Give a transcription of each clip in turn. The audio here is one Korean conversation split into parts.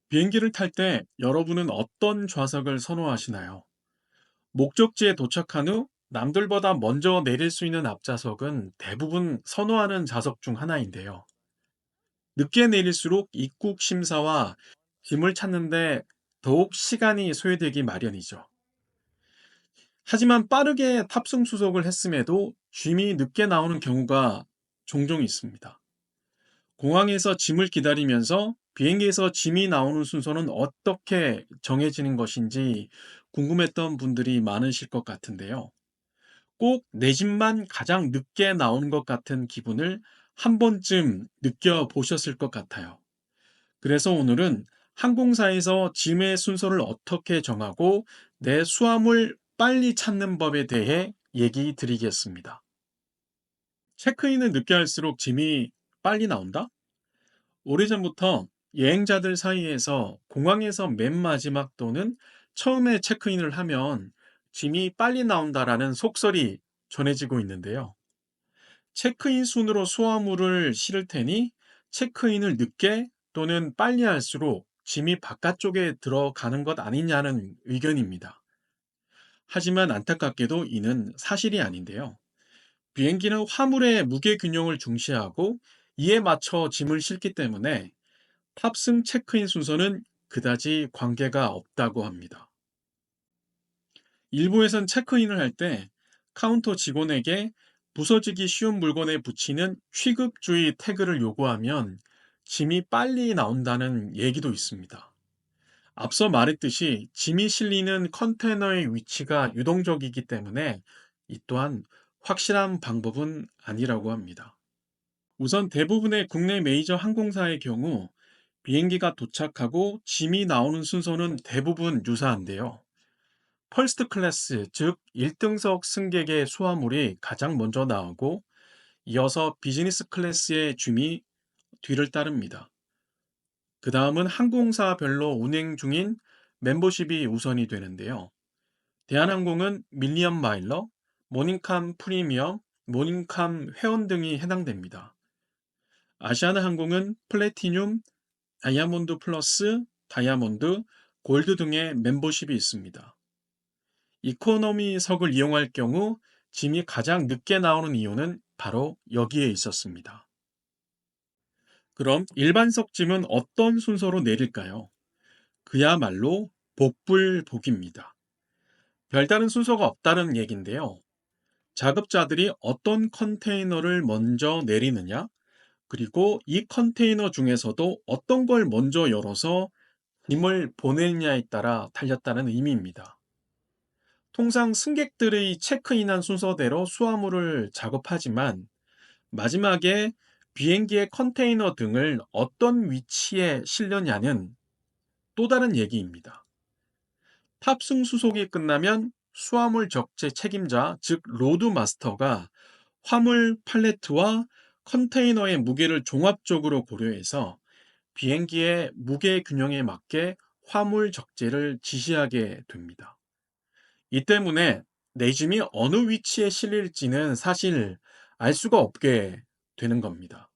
비행기를 탈 때 여러분은 어떤 좌석을 선호하시나요? 목적지에 도착한 후 남들보다 먼저 내릴 수 있는 앞좌석은 대부분 선호하는 좌석 중 하나인데요. 늦게 내릴수록 입국 심사와 짐을 찾는데 더욱 시간이 소요되기 마련이죠. 하지만 빠르게 탑승 수속을 했음에도 짐이 늦게 나오는 경우가 종종 있습니다. 공항에서 짐을 기다리면서 비행기에서 짐이 나오는 순서는 어떻게 정해지는 것인지 궁금했던 분들이 많으실 것 같은데요. 꼭 내 짐만 가장 늦게 나오는 것 같은 기분을 한 번쯤 느껴보셨을 것 같아요. 그래서 오늘은 항공사에서 짐의 순서를 어떻게 정하고 내 수함을 빨리 찾는 법에 대해 얘기 드리겠습니다. 체크인을 늦게 할수록 짐이 빨리 나온다? 오래전부터 여행자들 사이에서 공항에서 맨 마지막 또는 처음에 체크인을 하면 짐이 빨리 나온다라는 속설이 전해지고 있는데요. 체크인 순으로 수화물을 실을 테니 체크인을 늦게 또는 빨리 할수록 짐이 바깥쪽에 들어가는 것 아니냐는 의견입니다. 하지만 안타깝게도 이는 사실이 아닌데요. 비행기는 화물의 무게 균형을 중시하고 이에 맞춰 짐을 싣기 때문에 탑승 체크인 순서는 그다지 관계가 없다고 합니다. 일부에선 체크인을 할 때 카운터 직원에게 부서지기 쉬운 물건에 붙이는 취급주의 태그를 요구하면 짐이 빨리 나온다는 얘기도 있습니다. 앞서 말했듯이 짐이 실리는 컨테이너의 위치가 유동적이기 때문에 이 또한 확실한 방법은 아니라고 합니다. 우선 대부분의 국내 메이저 항공사의 경우 비행기가 도착하고 짐이 나오는 순서는 대부분 유사한데요. 퍼스트 클래스, 즉 1등석 승객의 수화물이 가장 먼저 나오고 이어서 비즈니스 클래스의 짐이 뒤를 따릅니다. 그 다음은 항공사별로 운행 중인 멤버십이 우선이 되는데요. 대한항공은 밀리언 마일러, 모닝캄 프리미엄, 모닝캄 회원 등이 해당됩니다. 아시아나항공은 플래티늄, 다이아몬드 플러스, 다이아몬드, 골드 등의 멤버십이 있습니다. 이코노미석을 이용할 경우 짐이 가장 늦게 나오는 이유는 바로 여기에 있었습니다. 그럼 일반석 짐은 어떤 순서로 내릴까요? 그야말로 복불복입니다. 별다른 순서가 없다는 얘기인데요. 작업자들이 어떤 컨테이너를 먼저 내리느냐, 그리고 이 컨테이너 중에서도 어떤 걸 먼저 열어서 짐을 보내느냐에 따라 달렸다는 의미입니다. 통상 승객들의 체크인한 순서대로 수화물을 작업하지만 마지막에 비행기의 컨테이너 등을 어떤 위치에 실려냐는 또 다른 얘기입니다. 탑승 수속이 끝나면 수화물 적재 책임자, 즉 로드 마스터가 화물 팔레트와 컨테이너의 무게를 종합적으로 고려해서 비행기의 무게 균형에 맞게 화물 적재를 지시하게 됩니다. 이 때문에 내 짐이 어느 위치에 실릴지는 사실 알 수가 없게 되는 겁니다.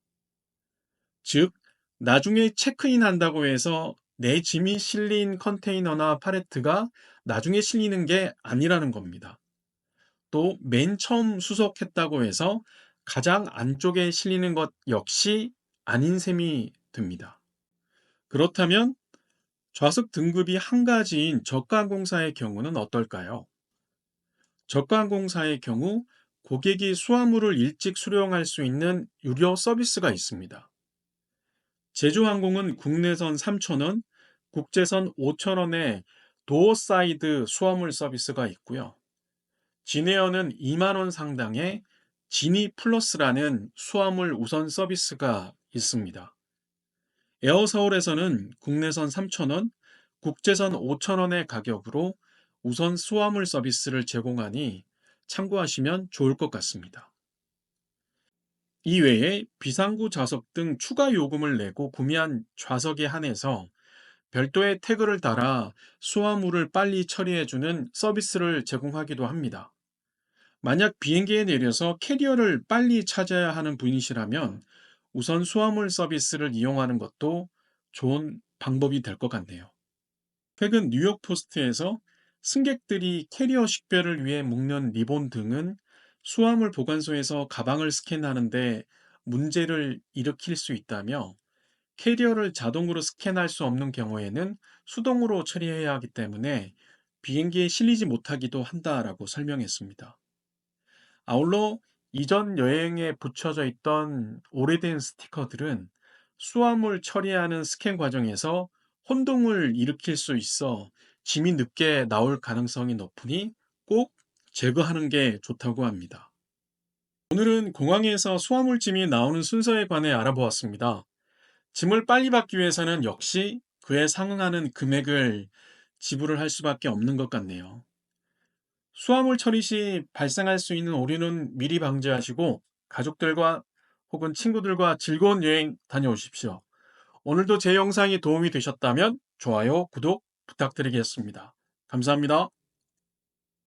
즉, 나중에 체크인 한다고 해서 내 짐이 실린 컨테이너나 팔레트가 나중에 실리는 게 아니라는 겁니다. 또 맨 처음 수속했다고 해서 가장 안쪽에 실리는 것 역시 아닌 셈이 됩니다. 그렇다면 좌석 등급이 한 가지인 저가항공사의 경우는 어떨까요? 저가항공사의 경우 고객이 수화물을 일찍 수령할 수 있는 유료 서비스가 있습니다. 제주항공은 국내선 3,000원, 국제선 5,000원의 도어 사이드 수화물 서비스가 있고요. 진에어는 2만 원 상당의 지니 플러스라는 수화물 우선 서비스가 있습니다. 에어서울에서는 국내선 3,000원, 국제선 5,000원의 가격으로 우선 수화물 서비스를 제공하니 참고하시면 좋을 것 같습니다. 이외에 비상구 좌석 등 추가 요금을 내고 구매한 좌석에 한해서 별도의 태그를 달아 수화물을 빨리 처리해주는 서비스를 제공하기도 합니다. 만약 비행기에 내려서 캐리어를 빨리 찾아야 하는 분이시라면 우선 수화물 서비스를 이용하는 것도 좋은 방법이 될 것 같네요. 최근 뉴욕 포스트에서 승객들이 캐리어 식별을 위해 묶는 리본 등은 수화물 보관소에서 가방을 스캔하는데 문제를 일으킬 수 있다며, 캐리어를 자동으로 스캔할 수 없는 경우에는 수동으로 처리해야 하기 때문에 비행기에 실리지 못하기도 한다라고 설명했습니다. 아울러 이전 여행에 붙여져 있던 오래된 스티커들은 수화물 처리하는 스캔 과정에서 혼동을 일으킬 수 있어 짐이 늦게 나올 가능성이 높으니 꼭 제거하는 게 좋다고 합니다. 오늘은 공항에서 수화물 짐이 나오는 순서에 관해 알아보았습니다. 짐을 빨리 받기 위해서는 역시 그에 상응하는 금액을 지불을 할 수밖에 없는 것 같네요. 수화물 처리 시 발생할 수 있는 오류는 미리 방지하시고 가족들과 혹은 친구들과 즐거운 여행 다녀오십시오. 오늘도 제 영상이 도움이 되셨다면 좋아요, 구독 부탁드리겠습니다. 감사합니다.